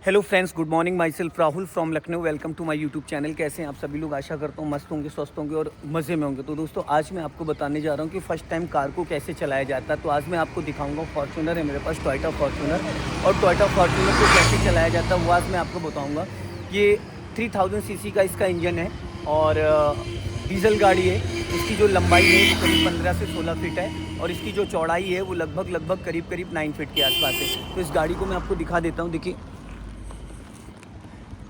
Hello friends, good morning. Myself Rahul from Lucknow. Welcome to my YouTube channel. कैसे हैं आप सभी लोग? आशा करता हूँ मस्त होंगे, स्वस्थ होंगे और मज़े में होंगे। तो दोस्तों, आज मैं आपको बताने जा रहा हूँ कि फ़र्स्ट टाइम कार को कैसे चलाया जाता है। तो आज मैं आपको दिखाऊंगा, फॉर्च्यूनर है मेरे पास, टोयोटा फॉर्च्यूनर, और टोयोटा फॉर्च्यूनर को कैसे चलाया जाता है वो आज मैं आपको बताऊँगा। ये 3000 सीसी का इसका इंजन है और डीजल गाड़ी है। इसकी जो लंबाई है वो करीब 15 से 16 फीट है और इसकी जो चौड़ाई है वो लगभग करीब 9 फीट के आसपास है। तो इस गाड़ी को मैं आपको दिखा देता हूँ। देखिए,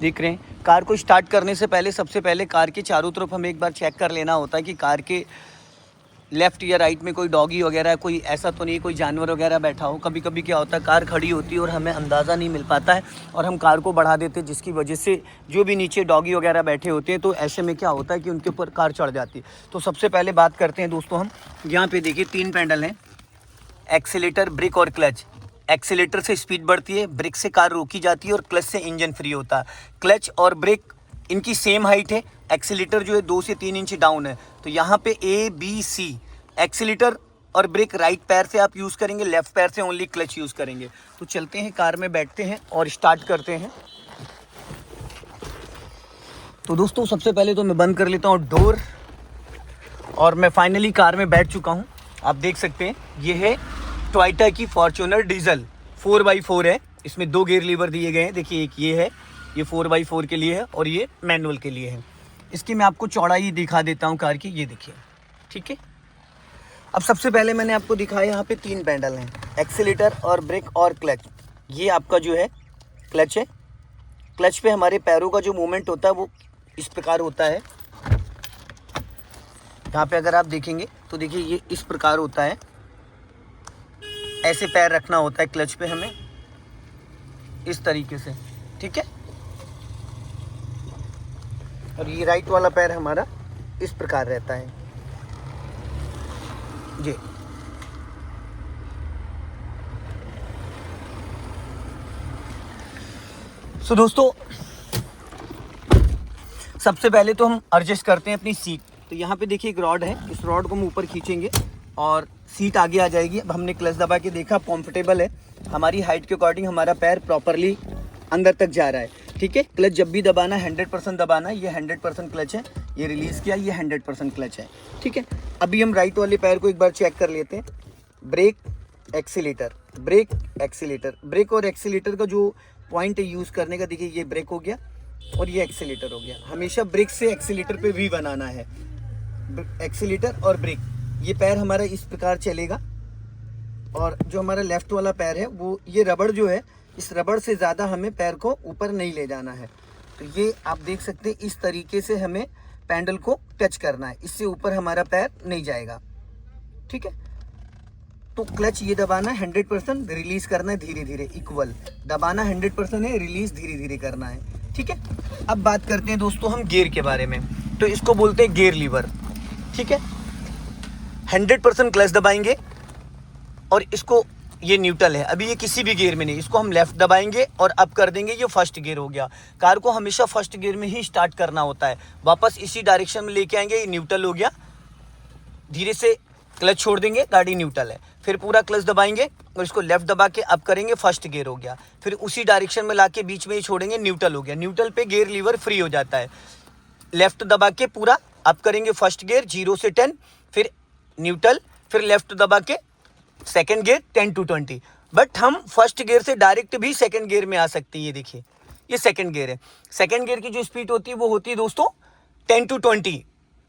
देख रहे हैं। कार को स्टार्ट करने से पहले सबसे पहले कार के चारों तरफ हमें एक बार चेक कर लेना होता है कि कार के लेफ़्ट या राइट में कोई डॉगी वगैरह, कोई ऐसा तो नहीं, कोई जानवर वगैरह बैठा हो। कभी कभी क्या होता है, कार खड़ी होती है और हमें अंदाज़ा नहीं मिल पाता है और हम कार को बढ़ा देते हैं, जिसकी वजह से जो भी नीचे डॉगी वगैरह बैठे होते हैं तो ऐसे में क्या होता है कि उनके ऊपर कार चढ़ जाती है। तो सबसे पहले बात करते हैं दोस्तों हम। यहाँ पर देखिए 3 पैडल हैं, एक्सीलेटर, ब्रेक और क्लच। एक्सीलेटर से स्पीड बढ़ती है, ब्रेक से कार रोकी जाती है और क्लच से इंजन फ्री होता है। क्लच और ब्रेक इनकी सेम हाइट है। एक्सीलेटर जो है 2 से 3 इंच डाउन है। तो यहाँ पे ABC। एक्सीलेटर और ब्रेक राइट पैर से आप यूज़ करेंगे, लेफ्ट पैर से ओनली क्लच यूज़ करेंगे। तो चलते हैं, कार में बैठते हैं और स्टार्ट करते हैं। तो दोस्तों, सबसे पहले तो मैं बंद कर लेता हूँ डोर और मैं फाइनली कार में बैठ चुका हूँ। आप देख सकते हैं, ये है टोयोटा की फॉर्च्यूनर डीजल 4x4 है। इसमें 2 गियर लीवर दिए गए हैं। देखिए, एक ये है, ये 4x4 के लिए है और ये मैनुअल के लिए है। इसकी मैं आपको चौड़ाई दिखा देता हूँ कार की। ये देखिए, ठीक है। अब सबसे पहले मैंने आपको दिखाया, यहाँ पे 3 पैडल हैं, एक्सीलेटर और ब्रेक और क्लच। ये आपका जो है क्लच है। क्लच पे हमारे पैरों का जो मूवमेंट होता है वो इस प्रकार होता है। यहाँ पे अगर आप देखेंगे तो देखिए, ये इस प्रकार होता है। ऐसे पैर रखना होता है क्लच पे हमें, इस तरीके से, ठीक है। और ये राइट वाला पैर हमारा इस प्रकार रहता है जी। सो दोस्तों, सबसे पहले तो हम एडजस्ट करते हैं अपनी सीट। तो यहाँ पे देखिए एक रॉड है, इस रॉड को हम ऊपर खींचेंगे और सीट आगे आ जाएगी। अब हमने क्लच दबा के देखा, कंफर्टेबल है। हमारी हाइट के अकॉर्डिंग हमारा पैर प्रॉपरली अंदर तक जा रहा है, ठीक है। क्लच जब भी दबाना 100% दबाना। ये 100% क्लच है, ये रिलीज़ किया, ये 100% क्लच है, ठीक है। अभी हम राइट वाले पैर को एक बार चेक कर लेते हैं। Brake, accelerator, brake, accelerator. Brake और एक्सीलेटर का जो पॉइंट है यूज़ करने का, देखिए ये ब्रेक हो गया और ये एक्सीलेटर हो गया। हमेशा ब्रेक से एक्सीलेटर पे वी बनाना है। एक्सीलेटर और ब्रेक, ये पैर हमारा इस प्रकार चलेगा और जो हमारा लेफ्ट वाला पैर है वो, ये रबड़ जो है, इस रबड़ से ज़्यादा हमें पैर को ऊपर नहीं ले जाना है। तो ये आप देख सकते हैं, इस तरीके से हमें पैडल को टच करना है, इससे ऊपर हमारा पैर नहीं जाएगा, ठीक है। तो क्लच ये दबाना है 100%, रिलीज करना है धीरे धीरे, इक्वल। दबाना 100% है, रिलीज धीरे धीरे करना है, ठीक है। अब बात करते हैं दोस्तों हम गियर के बारे में। तो इसको बोलते हैं गियर लीवर, ठीक है। 100% क्लच दबाएंगे और इसको, ये न्यूट्रल है, अभी ये किसी भी गियर में नहीं। इसको हम लेफ्ट दबाएंगे और अप कर देंगे, ये फर्स्ट गियर हो गया। कार को हमेशा फर्स्ट गियर में ही स्टार्ट करना होता है। वापस इसी डायरेक्शन में लेके आएंगे, ये न्यूट्रल हो गया। धीरे से क्लच छोड़ देंगे, गाड़ी न्यूट्रल है। फिर पूरा क्लच दबाएंगे और इसको लेफ्ट दबा के अप करेंगे, फर्स्ट गियर हो गया। फिर उसी डायरेक्शन में लाके बीच में ही छोड़ेंगे, न्यूट्रल हो गया। न्यूट्रल पे गियर लीवर फ्री हो जाता है। लेफ्ट दबा के पूरा अप करेंगे, फर्स्ट गियर 0 से 10, फिर न्यूट्रल, फिर लेफ्ट दबा के सेकंड गियर 10 to 20। बट हम फर्स्ट गियर से डायरेक्ट भी सेकंड गियर में आ सकते हैं। ये देखिए, ये सेकंड गियर है। सेकंड गियर की जो स्पीड होती है वो होती है दोस्तों 10 to 20।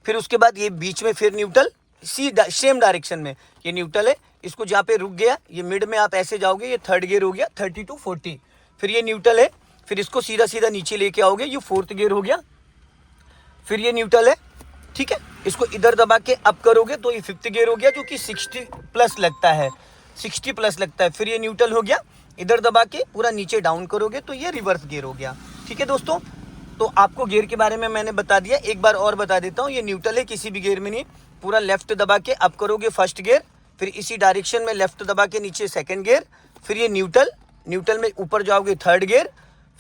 फिर उसके बाद ये बीच में फिर न्यूट्रल, सेम डायरेक्शन में ये न्यूट्रल है। इसको जहाँ पे रुक गया, ये मिड में आप ऐसे जाओगे, ये थर्ड गियर हो गया 30 to 40। फिर ये न्यूट्रल है, फिर इसको सीधा सीधा नीचे लेके आओगे, ये फोर्थ गियर हो गया। फिर ये न्यूट्रल है, ठीक है। इसको इधर दबा के अप करोगे तो ये फिफ्थ गियर हो गया, जो कि 60+ लगता है, 60+ लगता है। फिर ये न्यूट्रल हो गया, इधर दबा के पूरा नीचे डाउन करोगे तो ये रिवर्स गियर हो गया, ठीक है दोस्तों। तो आपको गियर के बारे में मैंने बता दिया, एक बार और बता देता हूँ। ये न्यूट्रल है, किसी भी गियर में नहीं। पूरा लेफ्ट दबा के अप करोगे फर्स्ट गियर, फिर इसी डायरेक्शन में लेफ्ट दबा के नीचे सेकंड गियर, फिर ये न्यूट्रल, न्यूट्रल में ऊपर जाओगे थर्ड गियर,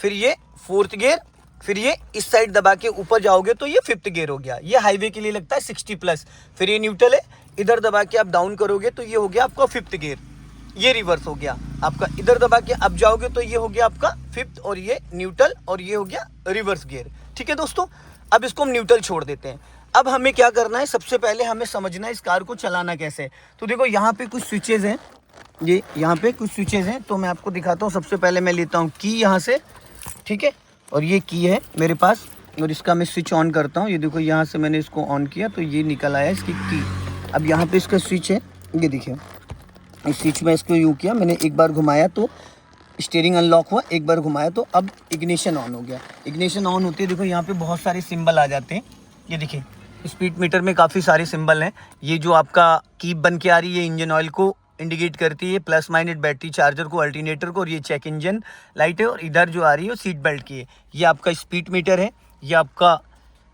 फिर ये फोर्थ गियर, फिर ये इस साइड दबा के ऊपर जाओगे तो ये फिफ्थ गियर हो गया। ये हाईवे के लिए लगता है 60+। फिर ये न्यूट्रल है, इधर दबा के आप डाउन करोगे तो ये हो गया आपका फिफ्थ गियर। ये रिवर्स हो गया आपका। इधर दबा के अब जाओगे तो ये हो गया आपका फिफ्थ, और ये न्यूट्रल, और ये हो गया रिवर्स गियर। ठीक है दोस्तों, अब इसको हम न्यूट्रल छोड़ देते हैं। अब हमें क्या करना है, सबसे पहले हमें समझना है इस कार को चलाना कैसे है। तो देखो यहाँ पे कुछ स्विचेज़ हैं, ये यहाँ पे कुछ स्विचेज़ हैं, तो मैं आपको दिखाता हूँ। सबसे पहले मैं लेता हूँ की यहाँ से, ठीक है, और ये की है मेरे पास, और इसका मैं स्विच ऑन करता हूँ। ये देखो यहाँ से मैंने इसको ऑन किया तो ये निकल आया इसकी की। अब यहाँ पे इसका स्विच है, ये देखिए इस स्विच में इसको यूँ किया मैंने, एक बार घुमाया तो स्टीयरिंग अनलॉक हुआ, एक बार घुमाया तो अब इग्निशन ऑन हो गया। इग्निशन ऑन होती है, देखो यहाँ पे बहुत सारे सिंबल आ जाते हैं। ये देखिए स्पीड मीटर में काफ़ी सारे सिंबल हैं। ये जो आपका कीप बन के आ रही है इंजन ऑयल को इंडिकेट करती है, प्लस माइनस बैटरी चार्जर को, अल्टरनेटर को, और ये चेक इंजन लाइट है, और इधर जो आ रही है सीट बेल्ट की है। ये आपका स्पीड मीटर है, ये आपका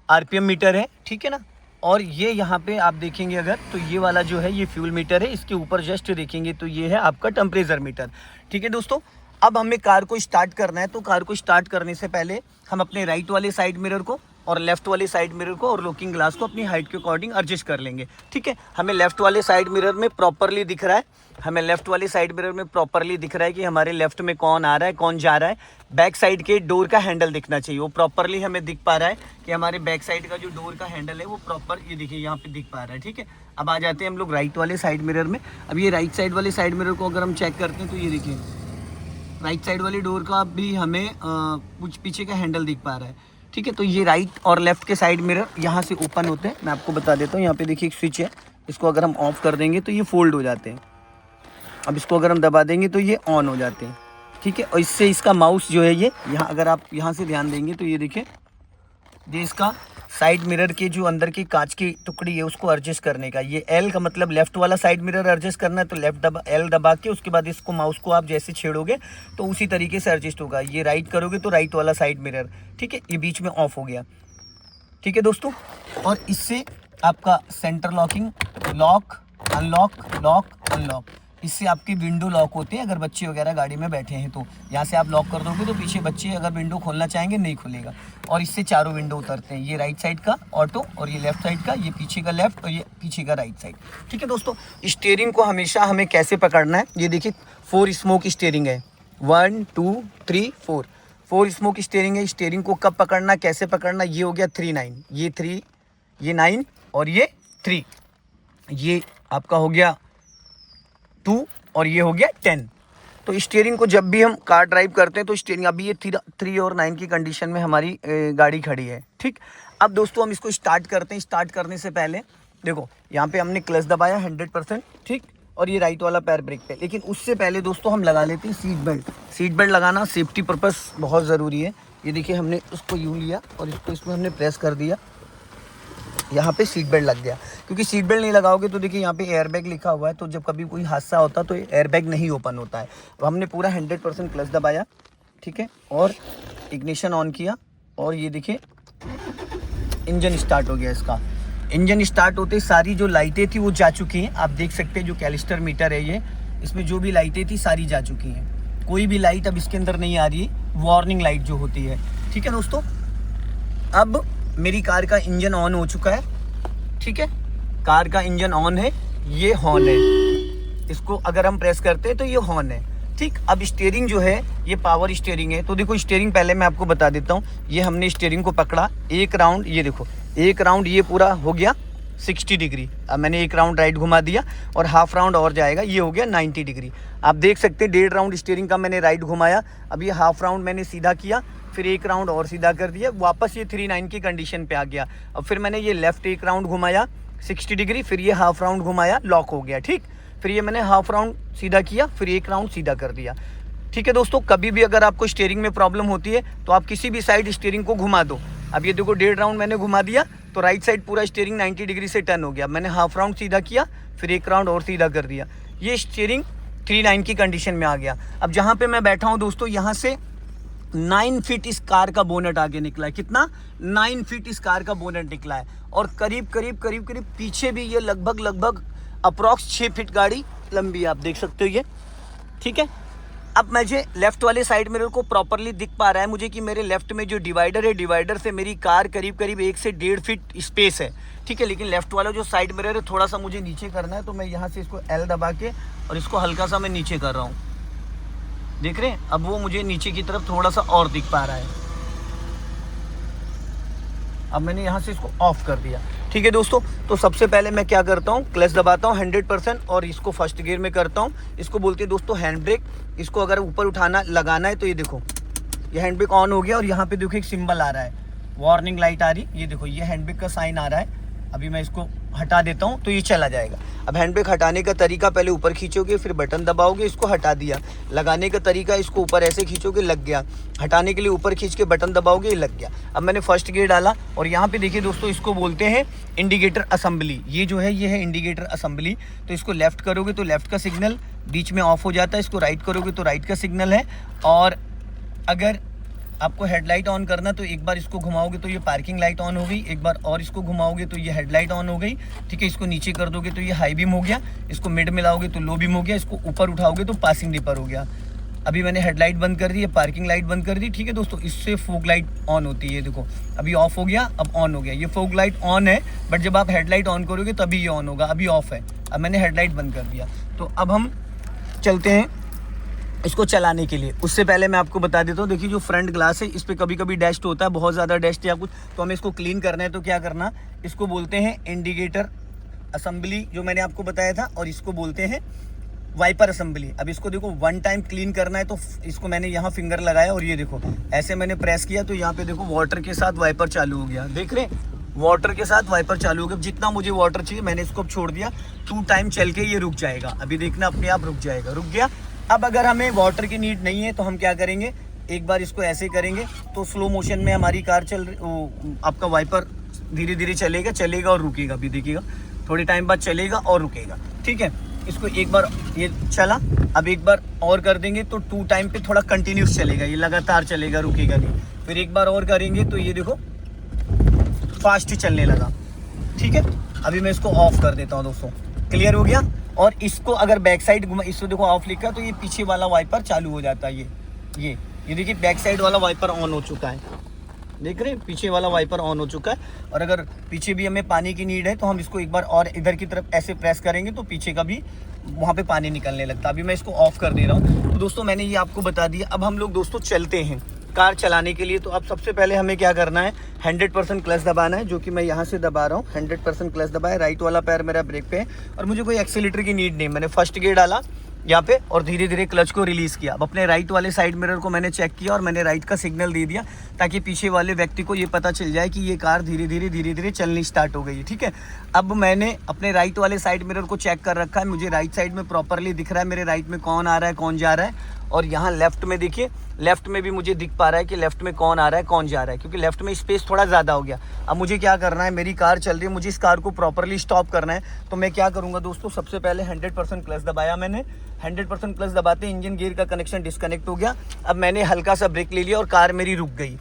आरपीएम मीटर है, ठीक है ना। और ये यहाँ पे आप देखेंगे अगर तो ये वाला जो है ये फ्यूल मीटर है, इसके ऊपर जस्ट देखेंगे तो ये है आपका टेम्परेचर मीटर। ठीक है दोस्तों, अब हमें कार को स्टार्ट करना है। तो कार को स्टार्ट करने से पहले हम अपने राइट वाले साइड मिरर को और लेफ्ट वाले साइड मिरर को और लुकिंग ग्लास को अपनी हाइट के अकॉर्डिंग एडजस्ट कर लेंगे। ठीक है, हमें लेफ्ट वाले साइड मिरर में प्रॉपरली दिख रहा है, हमें लेफ्ट वाले साइड मिरर में प्रॉपरली दिख रहा है कि हमारे लेफ्ट में कौन आ रहा है कौन जा रहा है। बैक साइड के डोर का हैंडल दिखना चाहिए, वो प्रॉपरली हमें दिख पा रहा है कि हमारे बैक साइड का जो डोर का हैंडल है वो प्रॉपर, ये देखिए यहाँ पे दिख पा रहा है। ठीक है, अब आ जाते हैं हम लोग राइट वाले साइड मिरर में। अब ये राइट साइड वाले साइड मिरर को अगर हम चेक करते हैं तो ये देखिए राइट साइड वाली डोर का भी हमें कुछ पीछे का हैंडल दिख पा रहा है। ठीक है, तो ये राइट और लेफ्ट के साइड मिरर यहाँ से ओपन होते हैं। मैं आपको बता देता हूँ, यहाँ पे देखिए एक स्विच है, इसको अगर हम ऑफ कर देंगे तो ये फोल्ड हो जाते हैं। अब इसको अगर हम दबा देंगे तो ये ऑन हो जाते हैं। ठीक है, और इससे इसका माउस जो है ये यहाँ, अगर आप यहाँ से ध्यान देंगे तो ये देखिए ये इसका साइड मिरर के जो अंदर की कांच की टुकड़ी है उसको एडजस्ट करने का, ये एल का मतलब लेफ्ट वाला साइड मिरर एडजस्ट करना है। तो लेफ्ट दबा एल दबा के उसके बाद इसको माउस को आप जैसे छेड़ोगे तो उसी तरीके से एडजस्ट होगा। ये राइट करोगे तो राइट वाला साइड मिरर, ठीक है, ये बीच में ऑफ हो गया। ठीक है दोस्तों, और इससे आपका centre locking, lock unlock, lock unlock, इससे आपकी विंडो लॉक होते हैं। अगर बच्चे वगैरह गाड़ी में बैठे हैं तो यहाँ से आप लॉक कर दोगे तो पीछे बच्चे अगर विंडो खोलना चाहेंगे नहीं खुलेगा। और इससे चारों विंडो उतरते हैं, ये राइट साइड का ऑटो, और ये लेफ्ट साइड का, ये पीछे का लेफ्ट, और ये पीछे का राइट साइड। ठीक है दोस्तों, स्टीयरिंग को हमेशा हमें कैसे पकड़ना है, ये देखिए 4 स्मोक स्टीयरिंग है, 1 2 3 4 स्मोक स्टीयरिंग है। स्टीयरिंग को कब पकड़ना, कैसे पकड़ना, ये हो गया 3 9, ये 3, ये 9 और ये 3, ये आपका हो गया 2 और ये हो गया 10। तो स्टीयरिंग को जब भी हम कार ड्राइव करते हैं तो स्टीयरिंग, अभी ये 3 और 9 की कंडीशन में हमारी गाड़ी खड़ी है। ठीक, अब दोस्तों हम इसको स्टार्ट करते हैं। स्टार्ट करने से पहले देखो यहाँ पे हमने क्लच दबाया 100%, ठीक, और ये राइट वाला पैर ब्रेक पे। लेकिन उससे पहले दोस्तों हम लगा लेते हैं सीट बेल्ट। सीट बेल्ट लगाना सेफ्टी पर्पस बहुत ज़रूरी है। ये देखिए हमने उसको यूँ लिया और इसको इसमें हमने प्रेस कर दिया, यहाँ पे सीट बेल्ट लग गया। क्योंकि सीट बेल्ट नहीं लगाओगे तो देखिए यहाँ पे एयरबैग लिखा हुआ है, तो जब कभी कोई हादसा होता तो एयरबैग नहीं ओपन होता है। तो हमने पूरा 100% क्लच दबाया, ठीक है, और इग्निशन ऑन किया, और ये देखिए इंजन स्टार्ट हो गया। इसका इंजन स्टार्ट होते सारी जो लाइटें थी वो जा चुकी हैं। आप देख सकते हैं जो कैलिस्टर मीटर है ये, इसमें जो भी लाइटें थी सारी जा चुकी हैं। कोई भी लाइट अब इसके अंदर नहीं आ रही, वार्निंग लाइट जो होती है। ठीक है दोस्तों, अब मेरी कार का इंजन ऑन हो चुका है। ठीक है, कार का इंजन ऑन है, ये हॉर्न है, इसको अगर हम प्रेस करते हैं तो ये हॉर्न है। ठीक, अब स्टीयरिंग जो है ये पावर स्टीयरिंग है। तो देखो स्टीयरिंग पहले मैं आपको बता देता हूँ। ये हमने स्टीयरिंग को पकड़ा, एक राउंड, ये देखो एक राउंड ये पूरा हो गया 60 डिग्री। अब मैंने एक राउंड राइट घुमा दिया और हाफ राउंड और जाएगा, ये हो गया 90 डिग्री। आप देख सकते हैं 1.5 राउंड स्टीयरिंग का मैंने राइट घुमाया, अब ये हाफ राउंड मैंने सीधा किया, फिर एक राउंड और सीधा कर दिया, वापस ये 3-9 की कंडीशन पे आ गया। अब फिर मैंने ये लेफ्ट एक राउंड घुमाया 60 डिग्री, फिर ये हाफ राउंड घुमाया, लॉक हो गया। ठीक, फिर ये मैंने हाफ राउंड सीधा किया, फिर एक राउंड सीधा कर दिया। ठीक है दोस्तों, कभी भी अगर आपको स्टीयरिंग में प्रॉब्लम होती है तो आप किसी भी साइड स्टीयरिंग को घुमा दो। अब ये देखो 1.5 राउंड मैंने घुमा दिया तो राइट साइड पूरा स्टीयरिंग 90 डिग्री से टर्न हो गया। मैंने हाफ राउंड सीधा किया, फिर एक राउंड और सीधा कर दिया, ये स्टीयरिंग 3-9 की कंडीशन में आ गया। अब जहाँ पे मैं बैठा हूँ दोस्तों, यहाँ से 9 फीट इस कार का बोनेट आगे निकला है। कितना? 9 फीट इस कार का बोनेट निकला है। और करीब करीब पीछे भी ये लगभग अप्रॉक्स 6 फीट गाड़ी लंबी है, आप देख सकते हो ये। ठीक है, अब मुझे लेफ्ट वाले साइड मिरर को प्रॉपरली दिख पा रहा है मुझे कि मेरे लेफ्ट में जो डिवाइडर है, डिवाइडर से मेरी कार करीब करीब 1 से 1.5 फीट स्पेस है, ठीक है। लेकिन लेफ्ट वाला जो साइड मिरर है थोड़ा सा मुझे नीचे करना है, तो मैं यहाँ से इसको L दबा के और इसको हल्का सा मैं नीचे कर रहा हूँ, देख रहे हैं। अब वो मुझे नीचे की तरफ थोड़ा सा और दिख पा रहा है। अब मैंने यहाँ से इसको ऑफ कर दिया, ठीक है दोस्तों। तो सबसे पहले मैं क्या करता हूँ, क्लच दबाता हूँ 100% और इसको फर्स्ट गियर में करता हूँ। इसको बोलते हैं दोस्तों हैंड ब्रेक। इसको अगर ऊपर उठाना लगाना है तो ये देखो, ये हैंड ब्रेक ऑन हो गया और यहाँ पे देखो एक सिंबल आ रहा है, वार्निंग लाइट आ रही, ये देखो ये हैंड ब्रेक का साइन आ रहा है। अभी मैं इसको हटा देता हूँ तो ये चला जाएगा। अब हैंड ब्रेक हटाने का तरीका, पहले ऊपर खींचोगे फिर बटन दबाओगे, इसको हटा दिया। लगाने का तरीका, इसको ऊपर ऐसे खींचोगे, लग गया। हटाने के लिए ऊपर खींच के बटन दबाओगे, ये लग गया। अब मैंने फर्स्ट गियर डाला और यहाँ पे देखिए दोस्तों, इसको बोलते हैं इंडिकेटर असेंबली। ये जो है ये है इंडिकेटर असेंबली। तो इसको लेफ्ट करोगे तो लेफ्ट का सिग्नल बीच में ऑफ हो जाता है, इसको राइट करोगे तो राइट का सिग्नल है। और अगर आपको हेडलाइट ऑन करना तो एक बार इसको घुमाओगे तो ये पार्किंग लाइट ऑन हो गई, एक बार और इसको घुमाओगे तो ये हेडलाइट ऑन हो गई, ठीक है। इसको नीचे कर दोगे तो ये हाई बीम हो गया, इसको मिड मिलाओगे तो लो बीम हो गया, इसको ऊपर उठाओगे तो पासिंग डिपर हो गया। अभी मैंने हेडलाइट बंद कर दी, पार्किंग लाइट बंद कर दी, ठीक है दोस्तों। इससे फोग लाइट ऑन होती है, देखो अभी ऑफ हो गया, अब ऑन हो गया। ये फोग लाइट ऑन है, बट जब आप हेडलाइट ऑन करोगे तभी ये ऑन होगा, अभी ऑफ है। अब मैंने हेडलाइट बंद कर दिया। तो अब हम चलते हैं इसको चलाने के लिए। उससे पहले मैं आपको बता देता हूँ, देखिए जो फ्रंट ग्लास है इस पर कभी कभी डस्ट होता है, बहुत ज़्यादा डस्ट या कुछ, तो हमें इसको क्लीन करना है। तो क्या करना, इसको बोलते हैं इंडिकेटर असेंबली जो मैंने आपको बताया था, और इसको बोलते हैं वाइपर असेंबली। अब इसको देखो 1 टाइम क्लीन करना है, तो इसको मैंने यहाँ फिंगर लगाया और ये देखो ऐसे मैंने प्रेस किया तो यहाँ पे देखो वाटर के साथ वाइपर चालू हो गया, देख रहे हैं, वाटर के साथ वाइपर चालू हो गया। जितना मुझे वाटर चाहिए मैंने इसको छोड़ दिया, 2 टाइम चल के ये रुक जाएगा। अभी देखना अपने आप रुक जाएगा, रुक गया। अब अगर हमें वाटर की नीड नहीं है तो हम क्या करेंगे, एक बार इसको ऐसे करेंगे तो स्लो मोशन में हमारी कार चल रही, आपका वाइपर धीरे धीरे चलेगा और रुकेगा। भी देखिएगा थोड़ी टाइम बाद चलेगा और रुकेगा, ठीक है। इसको एक बार ये चला, अब एक बार और कर देंगे तो 2 टाइम पे थोड़ा कंटिन्यूस चलेगा, ये लगातार चलेगा, रुकेगा नहीं। फिर एक बार और करेंगे तो ये देखो फास्ट ही चलने लगा, ठीक है। अभी मैं इसको ऑफ कर देता हूँ दोस्तों, क्लियर हो गया। और इसको अगर बैक साइड घुमा, इसको देखो ऑफ लिखा तो ये पीछे वाला वाइपर चालू हो जाता है। ये देखिए बैक साइड वाला वाइपर ऑन हो चुका है, देख रहे हैं, पीछे वाला वाइपर ऑन हो चुका है। और अगर पीछे भी हमें पानी की नीड है तो हम इसको एक बार और इधर की तरफ ऐसे प्रेस करेंगे तो पीछे का भी वहाँ पे पानी निकलने लगता है। अभी मैं इसको ऑफ कर दे रहा हूँ। तो दोस्तों मैंने ये आपको बता दिया। अब हम लोग दोस्तों चलते हैं कार चलाने के लिए। तो अब सबसे पहले हमें क्या करना है, 100% क्लच दबाना है, जो कि मैं यहाँ से दबा रहा हूँ। 100% क्लच दबाया, राइट वाला पैर मेरा ब्रेक पे है और मुझे कोई एक्सीलेटर की नीड नहीं। मैंने फर्स्ट गियर डाला यहाँ पे और धीरे धीरे क्लच को रिलीज़ किया। अब अपने राइट वाले साइड मिरर को मैंने चेक किया और मैंने राइट का सिग्नल दे दिया, ताकि पीछे वाले व्यक्ति को ये पता चल जाए कि ये कार धीरे धीरे चलनी स्टार्ट हो गई है, ठीक है। अब मैंने अपने राइट वाले साइड मिरर को चेक कर रखा है, मुझे राइट साइड में प्रॉपरली दिख रहा है मेरे राइट में कौन आ रहा है कौन जा रहा है। और यहाँ लेफ्ट में देखिए, लेफ्ट में भी मुझे दिख पा रहा है कि लेफ्ट में कौन आ रहा है कौन जा रहा है, क्योंकि लेफ्ट में स्पेस थोड़ा ज़्यादा हो गया। अब मुझे क्या करना है, मेरी कार चल रही है, मुझे इस कार को प्रॉपरली स्टॉप करना है। तो मैं क्या करूँगा दोस्तों, सबसे पहले 100% क्लच दबाया मैंने। 100% क्लच दबाते इंजन गियर का कनेक्शन डिस्कनेक्ट हो गया। अब मैंने हल्का सा ब्रेक ले लिया और कार मेरी रुक गई,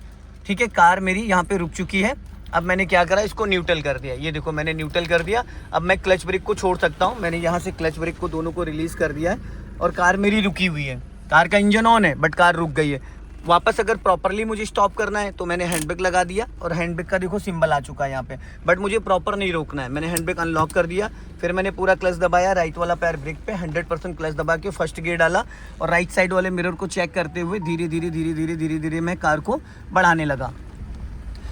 ठीक है। कार मेरी यहाँ पे रुक चुकी है। अब मैंने क्या करा, इसको न्यूट्रल कर दिया, ये देखो मैंने न्यूट्रल कर दिया। अब मैं क्लच ब्रेक को छोड़ सकता हूँ, मैंने यहाँ से क्लच ब्रेक को दोनों को रिलीज़ कर दिया है और कार मेरी रुकी हुई है। कार का इंजन ऑन है बट कार रुक गई है। वापस अगर प्रॉपरली मुझे स्टॉप करना है तो मैंने हैंड ब्रेक लगा दिया और हैंड ब्रेक का देखो सिंबल आ चुका है यहाँ पे, बट मुझे प्रॉपर नहीं रोकना है। मैंने हैंड ब्रेक अनलॉक कर दिया, फिर मैंने पूरा क्लच दबाया, राइट वाला पैर ब्रेक पे 100% क्लच दबा के फर्स्ट गियर डाला और राइट साइड वाले मिरर को चेक करते हुए धीरे धीरे मैं कार को बढ़ाने लगा।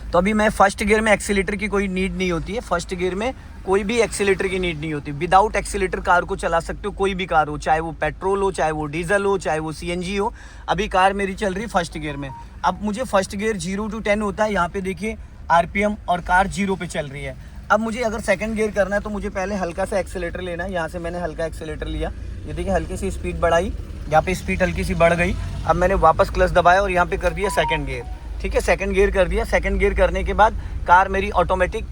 तो अभी मैं फर्स्ट गियर में एक्सीलेटर की कोई नीड नहीं होती है, फर्स्ट गियर में कोई भी एक्सीलेटर की नीड नहीं होती। विदाउट एक्सीलेटर कार को चला सकते हो, कोई भी कार हो, चाहे वो पेट्रोल हो, चाहे वो डीजल हो, चाहे वो सीएनजी हो। अभी कार मेरी चल रही फर्स्ट गियर में। अब मुझे फर्स्ट गियर 0 to 10 होता है, यहाँ पे देखिए आरपीएम और कार 0 पे चल रही है। अब मुझे अगर सेकंड गियर करना है तो मुझे पहले हल्का सा एक्सीलेटर लेना है। यहाँ से मैंने हल्का एक्सीलेटर लिया, ये देखिए हल्की सी स्पीड बढ़ाई, यहाँ पे स्पीड हल्की सी बढ़ गई। अब मैंने वापस क्लच दबाया और यहाँ पे कर दिया सेकंड गियर, ठीक है। सेकंड गियर कर दिया। सेकंड गियर करने के बाद कार मेरी ऑटोमेटिक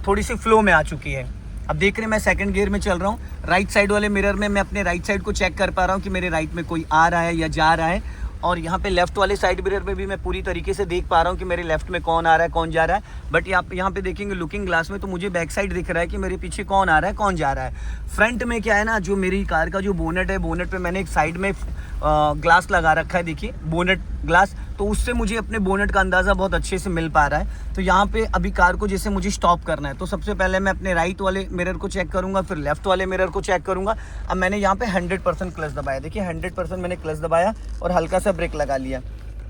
थोड़ी सी फ्लो में आ चुकी है। अब देख रहे हैं मैं सेकंड गियर में चल रहा हूँ। राइट साइड वाले मिरर में मैं अपने राइट साइड को चेक कर पा रहा हूँ कि मेरे राइट में कोई आ रहा है या जा रहा है। और यहाँ पे लेफ्ट वाले साइड मिरर में भी मैं पूरी तरीके से देख पा रहा हूँ कि मेरे लेफ्ट में कौन आ रहा है कौन जा रहा है। बट यहाँ पे देखेंगे लुकिंग ग्लास में तो मुझे बैक साइड दिख रहा है कि मेरे पीछे कौन आ रहा है कौन जा रहा है। फ्रंट में क्या है ना, जो मेरी कार का जो बोनेट है, बोनेट पे मैंने एक साइड में ग्लास लगा रखा है, देखिए बोनेट ग्लास, तो उससे मुझे अपने बोनेट का अंदाज़ा बहुत अच्छे से मिल पा रहा है। तो यहाँ पे अभी कार को जैसे मुझे स्टॉप करना है तो सबसे पहले मैं अपने राइट वाले मिरर को चेक करूँगा, फिर लेफ्ट वाले मिरर को चेक करूँगा। अब मैंने यहाँ पे 100% क्लच दबाया, देखिए 100% मैंने क्लच दबाया और हल्का सा ब्रेक लगा लिया।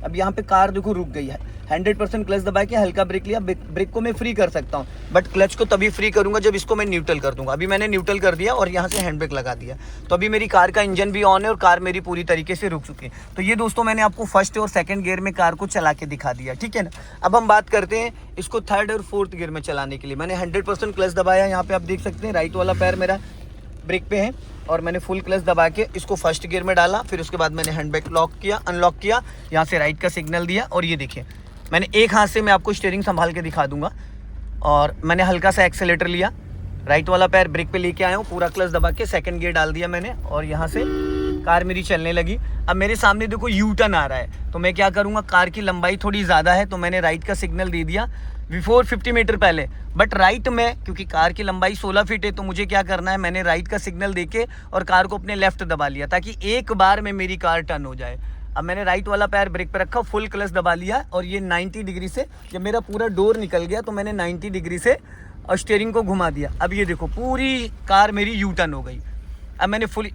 अब यहाँ पे कार देखो रुक गई है। 100% क्लच दबा के हल्का ब्रेक लिया, ब्रेक को मैं फ्री कर सकता हूँ, बट क्लच को तभी फ्री करूँगा जब इसको मैं न्यूट्रल कर दूंगा। अभी मैंने न्यूट्रल कर दिया और यहाँ से हैंड ब्रेक लगा दिया, तो अभी मेरी कार का इंजन भी ऑन है और कार मेरी पूरी तरीके से रुक चुकी है। तो ये दोस्तों मैंने आपको फर्स्ट और सेकंड गियर में कार को चला के दिखा दिया, ठीक है ना। अब हम बात करते हैं इसको थर्ड और फोर्थ गियर में चलाने के लिए। मैंने 100% क्लच दबाया, यहाँ पे आप देख सकते हैं राइट वाला पैर मेरा ब्रेक पे है और मैंने फुल क्लच दबा के इसको फर्स्ट गियर में डाला। फिर उसके बाद मैंने हैंड ब्रेक लॉक किया, अनलॉक किया, यहाँ से राइट का सिग्नल दिया और ये देखिए मैंने एक हाथ से मैं आपको स्टीयरिंग संभाल के दिखा दूंगा और मैंने हल्का सा एक्सेलेटर लिया, राइट वाला पैर ब्रेक पे लेके आया हूँ, पूरा क्लच दबा के सेकंड गियर डाल दिया मैंने और यहाँ से कार मेरी चलने लगी। अब मेरे सामने देखो यू टर्न आ रहा है, तो मैं क्या करूँगा, कार की लंबाई थोड़ी ज़्यादा है तो मैंने राइट का सिग्नल दे दिया बिफोर 50 मीटर पहले, बट राइट में क्योंकि कार की लंबाई 16 फीट है तो मुझे क्या करना है, मैंने राइट का सिग्नल देके और कार को अपने लेफ्ट दबा लिया ताकि एक बार में मेरी कार टर्न हो जाए। अब मैंने राइट वाला पैर ब्रेक पे रखा, फुल क्लच दबा लिया और ये 90 डिग्री से जब मेरा पूरा डोर निकल गया तो मैंने 90 डिग्री से और स्टीयरिंग को घुमा दिया। अब ये देखो पूरी कार मेरी यू टर्न हो गई। अब मैंने फुल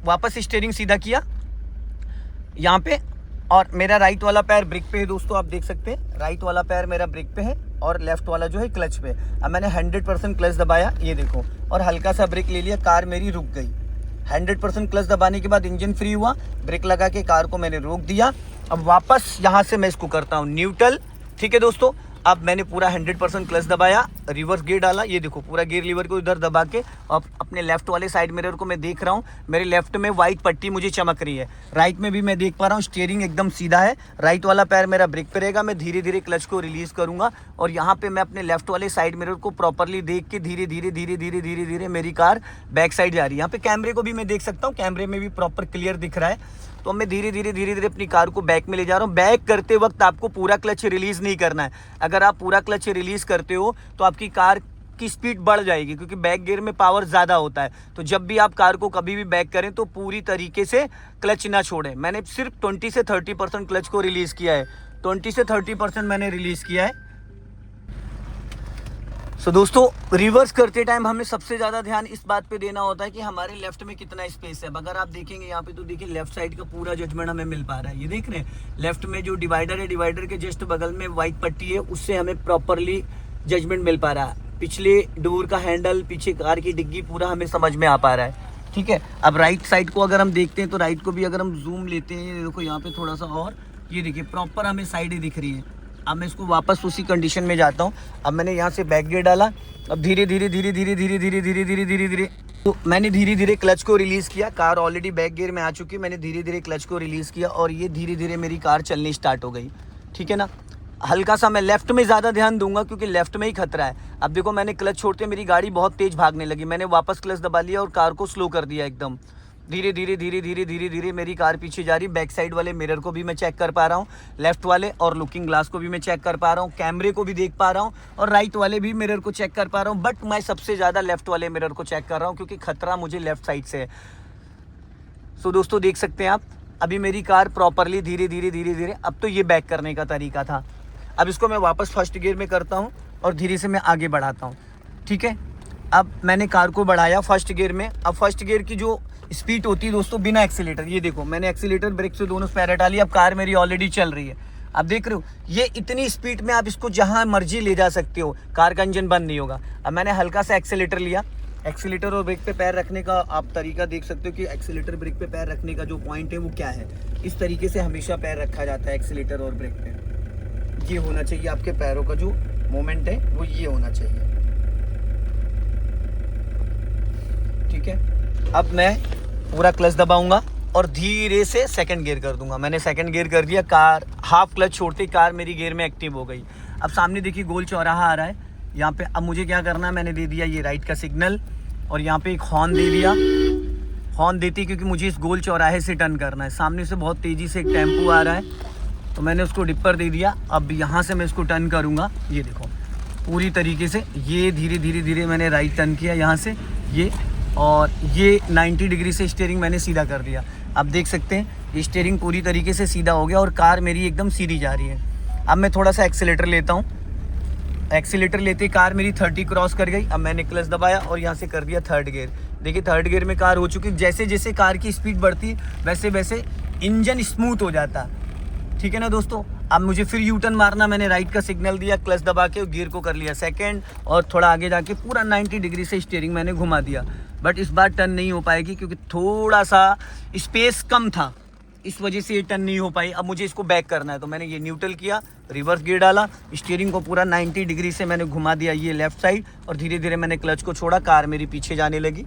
वापस स्टीयरिंग सीधा किया यहाँ पे और मेरा राइट वाला पैर ब्रेक पे है दोस्तों, आप देख सकते हैं राइट वाला पैर मेरा ब्रेक पे है और लेफ्ट वाला जो है क्लच पे। अब मैंने 100% क्लच दबाया, ये देखो, और हल्का सा ब्रेक ले लिया, कार मेरी रुक गई। 100% क्लच दबाने के बाद इंजन फ्री हुआ, ब्रेक लगा के कार को मैंने रोक दिया। अब वापस यहाँ से मैं इसको करता हूँ न्यूट्रल, ठीक है दोस्तों। अब मैंने पूरा 100% क्लच दबाया, रिवर्स गियर डाला, ये देखो पूरा गियर लीवर को इधर दबा के अब अपने लेफ्ट वाले साइड मिरर को मैं देख रहा हूँ, मेरे लेफ्ट में वाइट पट्टी मुझे चमक रही है, राइट में भी मैं देख पा रहा हूँ स्टीयरिंग एकदम सीधा है, राइट वाला पैर मेरा ब्रेक पे रहेगा। मैं धीरे धीरे क्लच को रिलीज करूंगा और यहाँ पे मैं अपने लेफ्ट वाले साइड मिरर को प्रॉपरली देख के धीरे धीरे धीरे धीरे धीरे धीरे मेरी कार बैक साइड जा रही है। यहाँ पे कैमरे को भी मैं देख सकता हूँ, कैमरे में भी प्रॉपर क्लियर दिख रहा है। तो मैं धीरे धीरे धीरे धीरे अपनी कार को बैक में ले जा रहा हूँ। बैक करते वक्त आपको पूरा क्लच रिलीज नहीं करना है, अगर आप पूरा क्लच रिलीज करते हो तो आपकी कार की स्पीड बढ़ जाएगी क्योंकि बैक गियर में पावर ज़्यादा होता है। तो जब भी आप कार को कभी भी बैक करें तो पूरी तरीके से क्लच ना छोड़ें। मैंने सिर्फ 20 से 30% क्लच को रिलीज़ किया है, 20 से 30% मैंने रिलीज़ किया है। सो दोस्तों रिवर्स करते टाइम हमें सबसे ज़्यादा ध्यान इस बात पे देना होता है कि हमारे लेफ्ट में कितना स्पेस है। अगर आप देखेंगे यहाँ पे तो देखिए लेफ्ट साइड का पूरा जजमेंट हमें मिल पा रहा है, ये देख रहे हैं लेफ्ट में जो डिवाइडर है, डिवाइडर के जस्ट बगल में वाइट पट्टी है, उससे हमें प्रॉपरली जजमेंट मिल पा रहा है। पिछले डोर का हैंडल, पीछे कार की डिग्गी पूरा हमें समझ में आ पा रहा है, ठीक है। अब राइट साइड को अगर हम देखते हैं तो राइट को भी अगर हम जूम लेते हैं, देखो यहाँ पे थोड़ा सा और, ये देखिए प्रॉपर हमें साइड ही दिख रही है। अब मैं इसको वापस उसी कंडीशन में जाता हूँ। अब मैंने यहाँ से बैक गियर डाला, अब धीरे धीरे धीरे धीरे धीरे धीरे धीरे धीरे धीरे धीरे तो मैंने धीरे धीरे क्लच को रिलीज़ किया। कार ऑलरेडी बैक गियर में आ चुकी है, मैंने धीरे धीरे क्लच को रिलीज़ किया और ये धीरे धीरे मेरी कार चलनी स्टार्ट हो गई, ठीक है ना। हल्का सा मैं लेफ्ट में ज़्यादा ध्यान दूंगा क्योंकि लेफ्ट में ही खतरा है। अब देखो मैंने क्लच छोड़ते मेरी गाड़ी बहुत तेज़ भागने लगी, मैंने वापस क्लच दबा लिया और कार को स्लो कर दिया एकदम। धीरे धीरे धीरे धीरे धीरे धीरे मेरी कार पीछे जा रही। बैक साइड वाले मिरर को भी मैं चेक कर पा रहा हूँ, लेफ्ट वाले और लुकिंग ग्लास को भी मैं चेक कर पा रहा हूँ, कैमरे को भी देख पा रहा हूँ और राइट वाले भी मिरर को चेक कर पा रहा हूँ। बट मैं सबसे ज़्यादा लेफ्ट वाले मिरर को चेक कर रहा हूँ क्योंकि खतरा मुझे लेफ्ट साइड से है। सो दोस्तों देख सकते हैं आप, अभी मेरी कार प्रॉपरली धीरे धीरे धीरे धीरे, अब तो ये बैक करने का तरीका था। अब इसको मैं वापस फर्स्ट गियर में करता हूँ और धीरे से मैं आगे बढ़ाता हूँ, ठीक है। अब मैंने कार को बढ़ाया फर्स्ट गियर में। अब फर्स्ट गियर की जो स्पीड होती है दोस्तों बिना एक्सीलेटर, ये देखो मैंने एक्सीलेटर ब्रेक से दोनों पैर हटा लिया। अब कार मेरी ऑलरेडी चल रही है, अब देख रहे हो ये इतनी स्पीड में आप इसको जहां मर्जी ले जा सकते हो, कार का इंजन बंद नहीं होगा। अब मैंने हल्का सा एक्सीलेटर लिया, एक्सीलेटर और ब्रेक पे पैर रखने का आप तरीका देख सकते हो कि एक्सीलेटर ब्रेक पे पैर रखने का जो पॉइंट है वो क्या है। इस तरीके से हमेशा पैर रखा जाता है एक्सीलेटर और ब्रेक पे, ये होना चाहिए आपके पैरों का जो मोमेंट है वो ये होना चाहिए, ठीक है। अब मैं पूरा क्लच दबाऊंगा और धीरे से सेकंड गियर कर दूंगा। मैंने सेकंड गियर कर दिया, कार हाफ क्लच छोड़ते कार मेरी गियर में एक्टिव हो गई। अब सामने देखिए गोल चौराहा आ रहा है यहाँ पे। अब मुझे क्या करना है, मैंने दे दिया ये राइट का सिग्नल और यहाँ पे एक हॉर्न दे दिया। हॉर्न देती क्योंकि मुझे इस गोल चौराहे से टर्न करना है। सामने से बहुत तेज़ी से एक टेम्पो आ रहा है तो मैंने उसको डिपर दे दिया। अब यहाँ से मैं इसको टर्न करूँगा, ये देखो पूरी तरीके से ये धीरे धीरे धीरे मैंने राइट टर्न किया यहाँ से ये, और ये 90 डिग्री से स्टीयरिंग मैंने सीधा कर दिया। आप देख सकते हैं ये स्टीयरिंग पूरी तरीके से सीधा हो गया और कार मेरी एकदम सीधी जा रही है। अब मैं थोड़ा सा एक्सीलेटर लेता हूँ। एक्सीलेटर लेते कार मेरी 30 क्रॉस कर गई। अब मैंने क्लच दबाया और यहाँ से कर दिया थर्ड गियर। देखिए थर्ड गियर में कार हो चुकी। जैसे जैसे कार की स्पीड बढ़ती वैसे वैसे इंजन स्मूथ हो जाता, ठीक है ना दोस्तों। अब मुझे फिर यू टर्न मारना, मैंने राइट का सिग्नल दिया, क्लच दबा के गियर को कर लिया सेकंड और थोड़ा आगे जाके पूरा 90 डिग्री से स्टीयरिंग मैंने घुमा दिया। बट इस बार टर्न नहीं हो पाएगी क्योंकि थोड़ा सा स्पेस कम था, इस वजह से ये टर्न नहीं हो पाई। अब मुझे इसको बैक करना है तो मैंने ये न्यूट्रल किया, रिवर्स गियर डाला, स्टीयरिंग को पूरा 90 डिग्री से मैंने घुमा दिया ये लेफ्ट साइड और धीरे धीरे मैंने क्लच को छोड़ा। कार मेरी पीछे जाने लगी।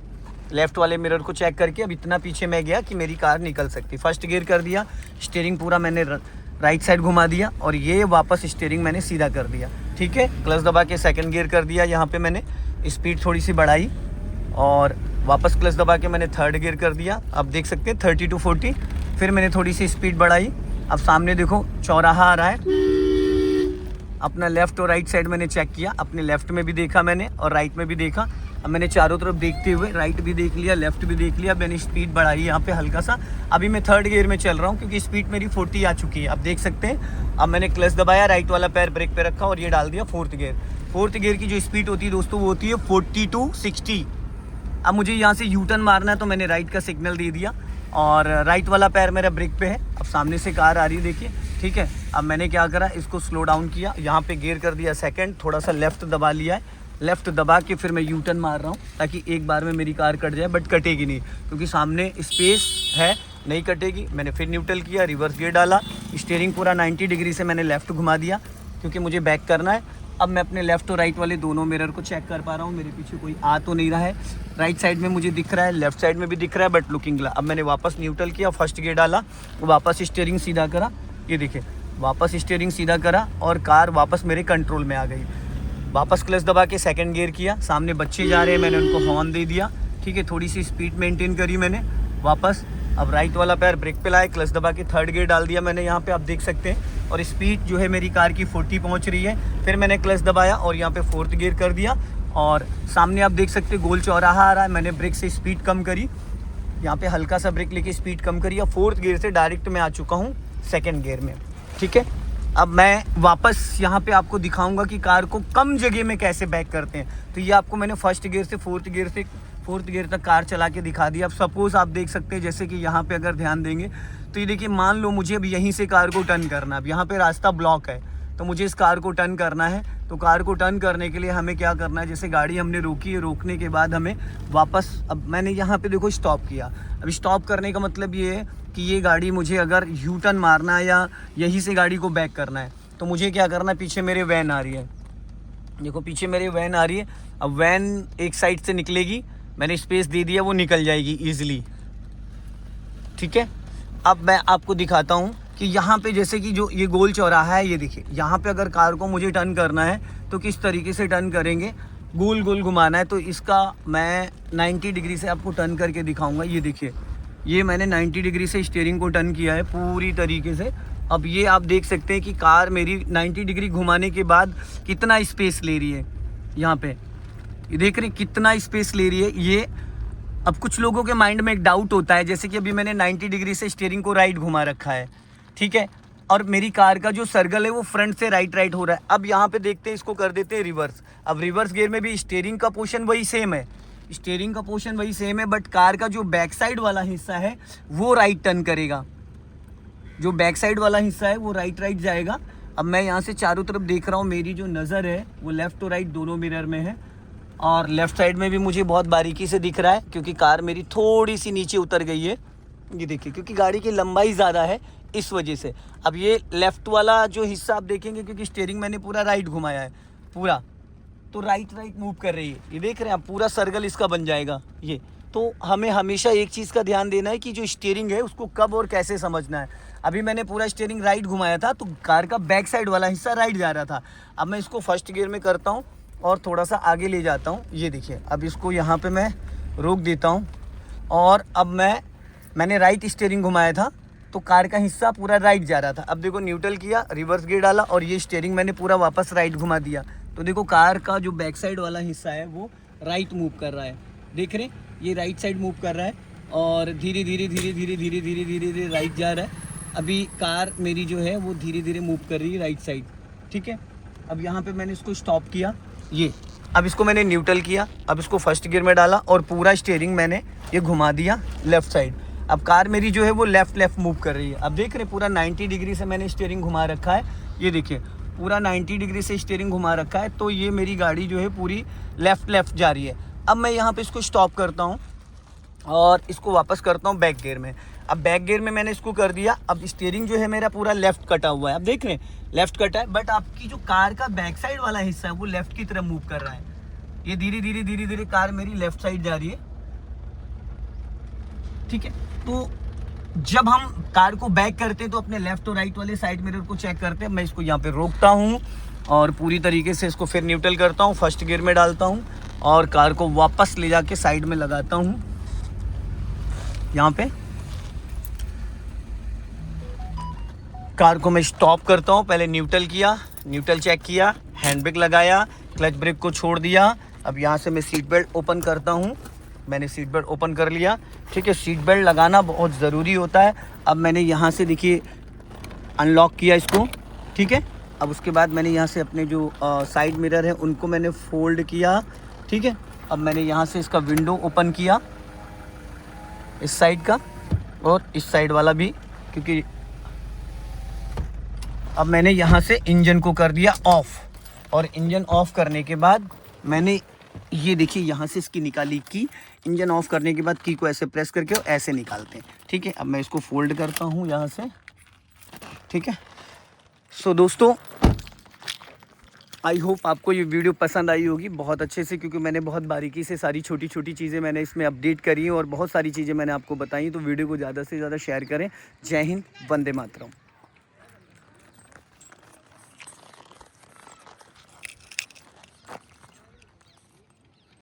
लेफ्ट वाले मिरर को चेक करके अब इतना पीछे मैं गया कि मेरी कार निकल सकती। फर्स्ट गियर कर दिया, स्टीयरिंग पूरा मैंने राइट साइड घुमा दिया और ये वापस स्टीयरिंग मैंने सीधा कर दिया, ठीक है। क्लच दबा के सेकंड गियर कर दिया, यहाँ पे मैंने स्पीड थोड़ी सी बढ़ाई और वापस क्लच दबा के मैंने थर्ड गियर कर दिया। अब देख सकते हैं 30 to 40। फिर मैंने थोड़ी सी स्पीड बढ़ाई। अब सामने देखो चौराहा आ रहा है। अपना लेफ्ट और राइट साइड मैंने चेक किया, अपने लेफ्ट में भी देखा मैंने और राइट में भी देखा। अब मैंने चारों तरफ देखते हुए राइट भी देख लिया, लेफ्ट भी देख लिया। मैंने स्पीड बढ़ाई यहाँ पे हल्का सा। अभी मैं थर्ड गियर में चल रहा हूँ क्योंकि स्पीड मेरी 40 आ चुकी है। अब देख सकते हैं। अब मैंने क्लच दबाया, राइट वाला पैर ब्रेक पे रखा और ये डाल दिया फोर्थ गियर। फोर्थ गियर की जो स्पीड होती है दोस्तों वो होती है 40 to 60। अब मुझे यहाँ से यू टर्न मारना है तो मैंने राइट का सिग्नल दे दिया और राइट वाला पैर मेरा ब्रेक पे है। अब सामने से कार आ रही है देखिए, ठीक है। अब मैंने क्या करा, इसको स्लो डाउन किया, यहाँ पे गियर कर दिया सेकंड, थोड़ा सा लेफ्ट दबा लिया है। लेफ्ट दबा के फिर मैं यू टर्न मार रहा हूँ ताकि एक बार में मेरी कार कट जाए, बट कटेगी नहीं क्योंकि सामने स्पेस है, नहीं कटेगी। मैंने फिर न्यूट्रल किया, रिवर्स गियर डाला, स्टीयरिंग पूरा 90 डिग्री से मैंने लेफ्ट घुमा दिया क्योंकि मुझे बैक करना है। अब मैं अपने लेफ्ट और राइट वाले दोनों मिरर को चेक कर पा रहा हूँ, मेरे पीछे कोई आ तो नहीं रहा है। राइट साइड में मुझे दिख रहा है, लेफ्ट साइड में भी दिख रहा है, बट लुकिंग ग्लास। अब मैंने वापस न्यूट्रल किया, फर्स्ट गियर डाला, वापस स्टीयरिंग सीधा करा, ये देखिए वापस स्टीयरिंग सीधा करा और कार वापस मेरे कंट्रोल में आ गई। वापस क्लच दबा के सेकंड गियर किया, सामने बच्चे जा रहे हैं, मैंने उनको हॉर्न दे दिया, ठीक है। थोड़ी सी स्पीड मेंटेन करी मैंने वापस। अब राइट वाला पैर ब्रेक पे लाए, क्लच दबा के थर्ड गियर डाल दिया मैंने यहाँ पे, आप देख सकते हैं। और स्पीड जो है मेरी कार की 40 पहुँच रही है। फिर मैंने क्लच दबाया और यहाँ पे फोर्थ गियर कर दिया और सामने आप देख सकते हैं गोल चौराहा आ रहा है। मैंने ब्रेक से स्पीड कम करी, यहाँ पे हल्का सा ब्रेक लेके स्पीड कम करी। अब फोर्थ गियर से डायरेक्ट मैं आ चुका हूँ सेकेंड गियर में, ठीक है। अब मैं वापस यहाँ पे आपको दिखाऊंगा कि कार को कम जगह में कैसे बैक करते हैं। तो ये आपको मैंने फर्स्ट गियर से फोर्थ गियर तक कार चला के दिखा दिया। अब सपोज़ आप देख सकते हैं जैसे कि यहाँ पे अगर ध्यान देंगे तो ये देखिए, मान लो मुझे अब यहीं से कार को टर्न करना है। अब यहाँ पे रास्ता ब्लॉक है तो मुझे इस कार को टर्न करना है। तो कार को टर्न करने के लिए हमें क्या करना है, जैसे गाड़ी हमने रोकी है, रोकने के बाद हमें वापस, अब मैंने यहाँ पे देखो स्टॉप किया। अब स्टॉप करने का मतलब ये है कि ये गाड़ी मुझे अगर यू टर्न मारना है या यहीं से गाड़ी को बैक करना है तो मुझे क्या करना है, पीछे मेरे वैन आ रही है, देखो पीछे मेरी वैन आ रही है। अब वैन एक साइड से निकलेगी, मैंने स्पेस दे दिया, वो निकल जाएगी ईजिली, ठीक है। अब मैं आपको दिखाता हूँ कि यहाँ पे जैसे कि जो ये गोल चौराहा है, ये देखिए यहाँ पे अगर कार को मुझे टर्न करना है तो किस तरीके से टर्न करेंगे, गोल गोल घुमाना है। तो इसका मैं 90 डिग्री से आपको टर्न करके दिखाऊंगा। ये देखिए, ये मैंने 90 डिग्री से स्टीयरिंग को टर्न किया है पूरी तरीके से। अब ये आप देख सकते हैं कि कार मेरी 90 डिग्री घुमाने के बाद कितना स्पेस ले रही है। यहाँ पे ये देख रहे हैं कितना स्पेस ले रही है ये। अब कुछ लोगों के माइंड में एक डाउट होता है, जैसे कि अभी मैंने 90 डिग्री से स्टीयरिंग को राइट घुमा रखा है, ठीक है, और मेरी कार का जो सर्कल है वो फ्रंट से राइट हो रहा है। अब यहाँ पे देखते हैं, इसको कर देते हैं रिवर्स। अब रिवर्स गियर में भी स्टीयरिंग का पोर्शन वही सेम है, स्टीयरिंग का पोर्शन वही सेम है, बट कार का जो बैक साइड वाला हिस्सा है वो राइट टर्न करेगा। जो बैक साइड वाला हिस्सा है वो राइट जाएगा। अब मैं यहाँ से चारों तरफ देख रहा हूँ, मेरी जो नज़र है वो लेफ़्ट और राइट दोनों मिरर में है और लेफ़्ट साइड में भी मुझे बहुत बारीकी से दिख रहा है क्योंकि कार मेरी थोड़ी सी नीचे उतर गई है। ये देखिए, क्योंकि गाड़ी की लंबाई ज़्यादा है इस वजह से। अब ये लेफ़्ट वाला जो हिस्सा आप देखेंगे, क्योंकि स्टीयरिंग मैंने पूरा राइट घुमाया है पूरा, तो राइट मूव कर रही है। ये देख रहे हैं आप, पूरा सर्कल इसका बन जाएगा ये। तो हमें हमेशा एक चीज़ का ध्यान देना है कि जो स्टीयरिंग है उसको कब और कैसे समझना है। अभी मैंने पूरा स्टीयरिंग राइट घुमाया था तो कार का बैक साइड वाला हिस्सा राइट जा रहा था। अब मैं इसको फर्स्ट गियर में करता हूँ और थोड़ा सा आगे ले जाता हूँ। ये देखिए, अब इसको यहाँ पे मैं रोक देता हूँ और अब मैंने राइट स्टीयरिंग घुमाया था तो कार का हिस्सा पूरा राइट जा रहा था। अब देखो, न्यूट्रल किया, रिवर्स गियर डाला और ये स्टीयरिंग मैंने पूरा वापस राइट घुमा दिया। तो देखो कार का जो बैक साइड वाला हिस्सा है वो राइट मूव कर रहा है, देख रहे हैं, ये राइट साइड मूव कर रहा है। और धीरे धीरे धीरे धीरे धीरे धीरे धीरे धीरे राइट जा रहा है। अभी कार मेरी जो है वो धीरे धीरे मूव कर रही है राइट साइड, ठीक है। अब यहाँ पे मैंने इसको स्टॉप किया, ये अब इसको मैंने न्यूट्रल किया, अब इसको फर्स्ट गियर में डाला और पूरा स्टीयरिंग मैंने ये घुमा दिया लेफ़्ट साइड। अब कार मेरी जो है वो लेफ़्ट मूव कर रही है। अब देख रहे पूरा 90 डिग्री से मैंने स्टीयरिंग घुमा रखा है, ये देखिए पूरा 90 डिग्री से स्टीयरिंग घुमा रखा है। तो ये मेरी गाड़ी जो है पूरी लेफ़्ट जा रही है। अब मैं यहाँ पे इसको स्टॉप करता हूँ और इसको वापस करता हूँ बैक गियर में। अब बैक गियर में मैंने इसको कर दिया। अब स्टीयरिंग जो है मेरा पूरा लेफ़्ट कटा हुआ है, अब देख रहे हैं लेफ़्ट कटा है, बट आपकी जो कार का बैक साइड वाला हिस्सा है वो लेफ़्ट की तरफ मूव कर रहा है। ये धीरे धीरे कार मेरी लेफ़्ट साइड जा रही है, ठीक है। तो जब हम कार को बैक करते हैं तो अपने लेफ्ट और राइट वाले साइड मिरर को चेक करते हैं। मैं इसको यहाँ पे रोकता हूँ और पूरी तरीके से इसको फिर न्यूट्रल करता हूँ, फर्स्ट गियर में डालता हूँ और कार को वापस ले जाके साइड में लगाता हूँ। यहाँ पे कार को मैं स्टॉप करता हूँ, पहले न्यूट्रल किया, न्यूट्रल चेक किया, हैंड ब्रेक लगाया, क्लच ब्रेक को छोड़ दिया। अब यहाँ से मैं सीट बेल्ट ओपन करता हूँ, मैंने सीट बेल्ट ओपन कर लिया, ठीक है। सीट बेल्ट लगाना बहुत ज़रूरी होता है। अब मैंने यहाँ से देखिए अनलॉक किया इसको, ठीक है। अब उसके बाद मैंने यहाँ से अपने जो साइड मिरर है उनको मैंने फोल्ड किया, ठीक है। अब मैंने यहाँ से इसका विंडो ओपन किया, इस साइड का और इस साइड वाला भी, क्योंकि अब मैंने यहाँ से इंजन को कर दिया ऑफ। और इंजन ऑफ करने के बाद मैंने ये देखिए यहाँ से इसकी निकाली की। इंजन ऑफ करने के बाद की को ऐसे प्रेस करके और ऐसे निकालते हैं, ठीक है। अब मैं इसको फोल्ड करता हूँ यहाँ से, ठीक है। सो दोस्तों, आई होप आपको ये वीडियो पसंद आई होगी बहुत अच्छे से, क्योंकि मैंने बहुत बारीकी से सारी छोटी छोटी चीज़ें मैंने इसमें अपडेट करी हैं और बहुत सारी चीज़ें मैंने आपको बताई। तो वीडियो को ज़्यादा से ज़्यादा शेयर करें। जय हिंद, वंदे मातरम।